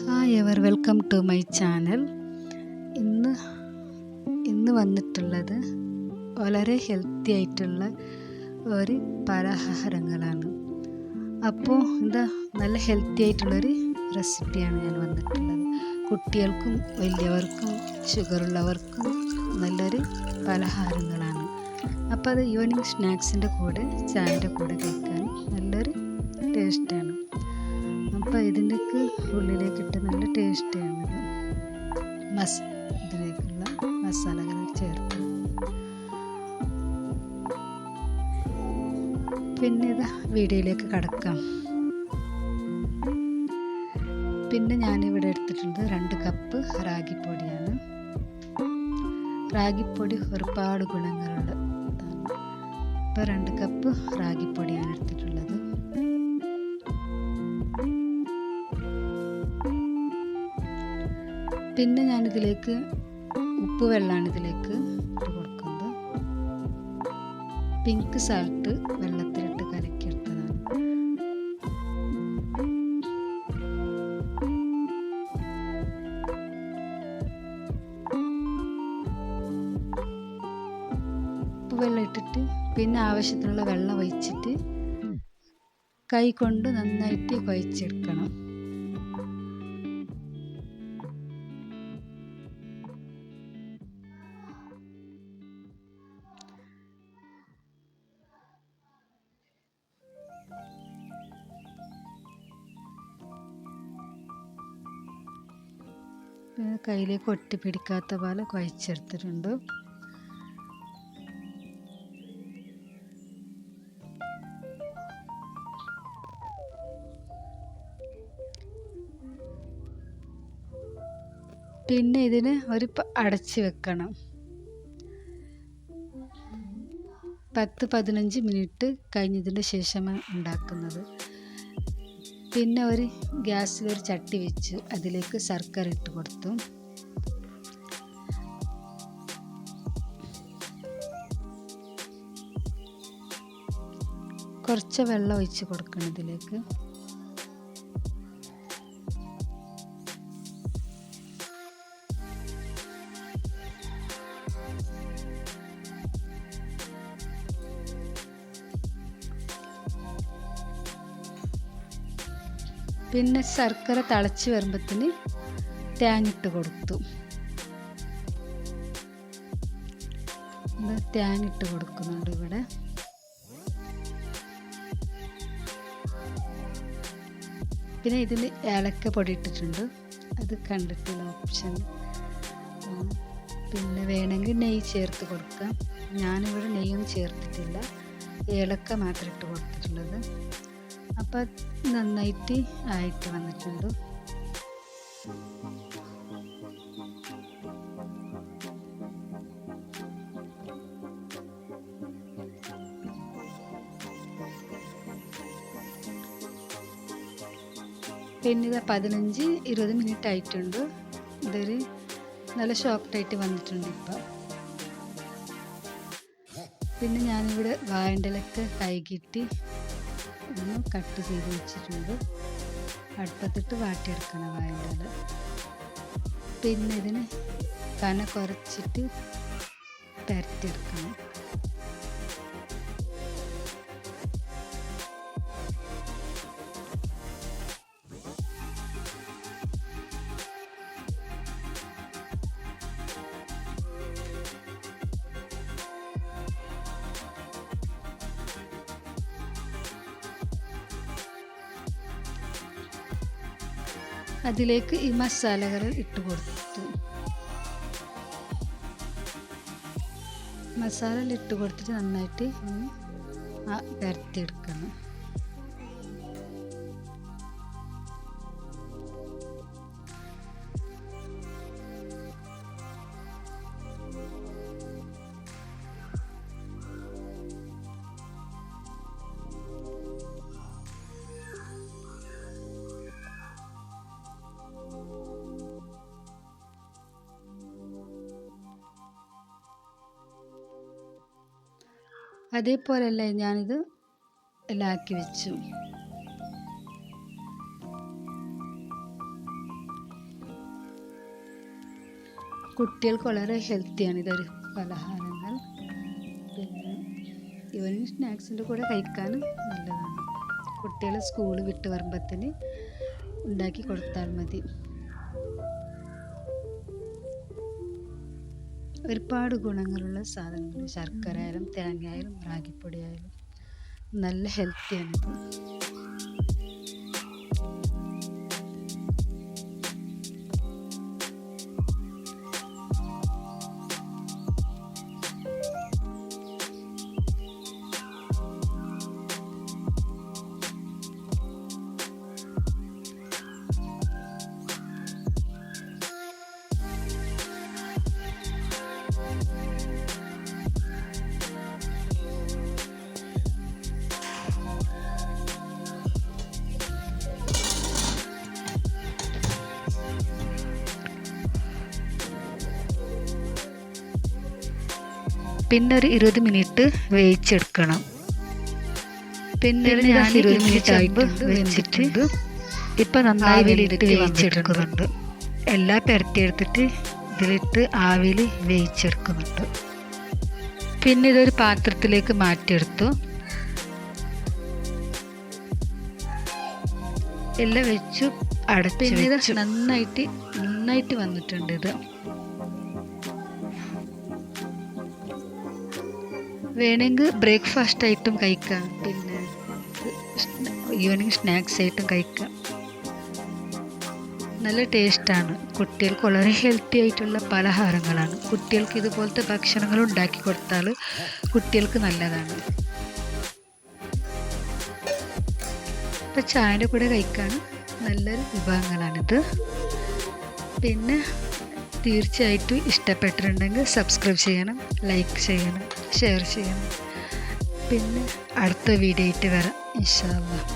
Hi ever welcome to my channel. ഇന്ന് ഇന്ന് വന്നിട്ടുള്ളത് വളരെ ഹെൽത്തി ആയിട്ടുള്ള ഒരു പലഹാരങ്ങളാണ്. അപ്പോൾ നല്ല ഹെൽത്തി ആയിട്ടുള്ളൊരു റെസിപ്പിയാണ് ഞാൻ വന്നിട്ടുള്ളത്. കുട്ടികൾക്കും വലിയവർക്കും ഷുഗറുള്ളവർക്കും നല്ലൊരു പലഹാരങ്ങളാണ്. അപ്പോൾ അത് ഈവനിങ് സ്നാക്സിൻ്റെ കൂടെ ചായൻ്റെ കൂടെ കഴിക്കാൻ നല്ലൊരു ടേസ്റ്റാണ്. അപ്പോൾ ഇതിലേക്ക് ഉള്ളിലേക്കിട്ട് നല്ല ടേസ്റ്റിയാണിത്. ഇതിലേക്കുള്ള മസാലകൾ ചേർത്ത് പിന്നെ ഇത് വീഡിയോയിലേക്ക് കടക്കാം. പിന്നെ ഞാനിവിടെ എടുത്തിട്ടുണ്ട് 2 കപ്പ് റാഗിപ്പൊടിയാണ്. റാഗിപ്പൊടി ഒരുപാട് ഗുണങ്ങളുള്ളതാണ്. ഇപ്പോൾ 2 കപ്പ് റാഗിപ്പൊടിയാണ് എടുത്തിട്ടുള്ളത്. പിന്നെ ഞാനിതിലേക്ക് ഉപ്പ് വെള്ളമാണ് ഇതിലേക്ക് ഇട്ട് കൊടുക്കുന്നത്. പിങ്ക് സാൾട്ട് വെള്ളത്തിലിട്ട് കലക്കിയെടുത്തതാണ്. ഉപ്പ് വെള്ളം ഇട്ടിട്ട് പിന്നെ ആവശ്യത്തിനുള്ള വെള്ളം ഒഴിച്ചിട്ട് കൈ കൊണ്ട് നന്നായിട്ട് കുഴച്ചെടുക്കണം. കയ്യിലേക്ക് ഒട്ടി പിടിക്കാത്ത പോലെ കുഴച്ചെടുത്തിട്ടുണ്ട്. പിന്നെ ഇതിന് ഒരു അടച്ച് വെക്കണം. 10-15 മിനിറ്റ് കഴിഞ്ഞതിന് ശേഷമാണ് ഉണ്ടാക്കുന്നത്. പിന്നെ ഗ്യാസിലൊരു ചട്ടി വെച്ച് അതിലേക്ക് ശർക്കര ഇട്ട് കൊടുത്തു. കുറച്ച് വെള്ളം ഒഴിച്ച് കൊടുക്കണം ഇതിലേക്ക്. പിന്നെ ശർക്കര തിളച്ച് വരുമ്പത്തിന് തേനിട്ട് കൊടുത്തു. തേനിട്ട് കൊടുക്കുന്നുണ്ട് ഇവിടെ. പിന്നെ ഇതിൽ ഏലക്ക പൊടി ഇട്ടിട്ടുണ്ട്. അത് കണ്ടിട്ടില്ല ഓപ്ഷൻ. പിന്നെ വേണമെങ്കിൽ നെയ്യ് ചേർത്ത് കൊടുക്കാം. ഞാനിവിടെ നെയ്യൊന്നും ചേർത്തിട്ടില്ല, ഏലക്ക മാത്രം ഇട്ട് കൊടുത്തിട്ടുള്ളത്. അപ്പം നന്നായിട്ട് ആയിട്ട് വന്നിട്ടുണ്ട്. പിന്നെ ഇത് 15-20 മിനിറ്റ് ആയിട്ടുണ്ട്. ഇതൊരു നല്ല സോഫ്റ്റായിട്ട് വന്നിട്ടുണ്ട് ഇപ്പം. പിന്നെ ഞാനിവിടെ വാഴൻ്റെ ഇലയൊക്കെ കഴുകിയിട്ട് ഒന്ന് കട്ട് ചെയ്ത് വെച്ചിട്ടുണ്ട്. അടുപ്പത്തിട്ട് വാട്ടിയെടുക്കണം വാഴൻ്റെ ഇല. പിന്നെ ഇതിന് കന കുറച്ചിട്ട് പരത്തിയെടുക്കണം. അതിലേക്ക് ഈ മസാലകൾ ഇട്ട് കൊടുത്തു. മസാല ഇട്ട് കൊടുത്തിട്ട് നന്നായിട്ട് ഒന്ന് പരത്തിയെടുക്കണം. അതേപോലെയല്ല ഞാനിത് എല്ലാം ആക്കി വെച്ചു. കുട്ടികൾക്ക് വളരെ ഹെൽത്തിയാണ് ഇതൊരു പലഹാരങ്ങൾ. പിന്നെ ഈവനിങ് സ്നാക്സിൻ്റെ കൂടെ കഴിക്കാനും നല്ലതാണ്. കുട്ടികൾ സ്കൂൾ വിട്ട് വരുമ്പത്തിന് ഉണ്ടാക്കി കൊടുത്താൽ മതി. ഒരുപാട് ഗുണങ്ങളുള്ള സാധനങ്ങൾ. ശർക്കര ആയാലും തേങ്ങ ആയാലും റാഗിപ്പൊടി ആയാലും നല്ല ഹെൽത്തിയാണിത്. പിന്നെ ഒരു 20 മിനിറ്റ് വേവിച്ചെടുക്കണം. പിന്നെ ഞാൻ 20 മിനിറ്റ് ആയിട്ട് വെച്ചിട്ടുണ്ട്. ഇപ്പം നന്നായി വെയിലിട്ട് വേവിച്ചെടുക്കുന്നുണ്ട്. എല്ലാം പുരട്ടിയെടുത്തിട്ട് ഇതിലിട്ട് ആവിയിൽ വേവിച്ചെടുക്കുന്നുണ്ട്. പിന്നെ ഇതൊരു പാത്രത്തിലേക്ക് മാറ്റിയെടുത്തു. എല്ലാം വെച്ചു അടച്ച് വെച്ചു. നന്നായിട്ട് വന്നിട്ടുണ്ട് ഇത്. വേണമെങ്കിൽ ബ്രേക്ക്ഫാസ്റ്റ് ആയിട്ടും കഴിക്കാം, പിന്നെ ഈവനിങ് സ്നാക്സ് ആയിട്ടും കഴിക്കാം. നല്ല ടേസ്റ്റാണ്. കുട്ടികൾക്ക് വളരെ ഹെൽത്തി ആയിട്ടുള്ള പലഹാരങ്ങളാണ്. കുട്ടികൾക്ക് ഇതുപോലത്തെ ഭക്ഷണങ്ങൾ ഉണ്ടാക്കി കൊടുത്താൽ കുട്ടികൾക്ക് നല്ലതാണ്. ഇപ്പം ചായൻ്റെ കൂടെ കഴിക്കാൻ നല്ലൊരു വിഭവങ്ങളാണിത്. പിന്നെ തീർച്ചയായിട്ടും ഇഷ്ടപ്പെട്ടിട്ടുണ്ടെങ്കിൽ സബ്സ്ക്രൈബ് ചെയ്യണം, ലൈക്ക് ചെയ്യണം, ഷെയർ ചെയ്യണം. പിന്നെ അടുത്ത വീഡിയോ ആയിട്ട് വരാം ഇൻഷാ അല്ലാഹ്.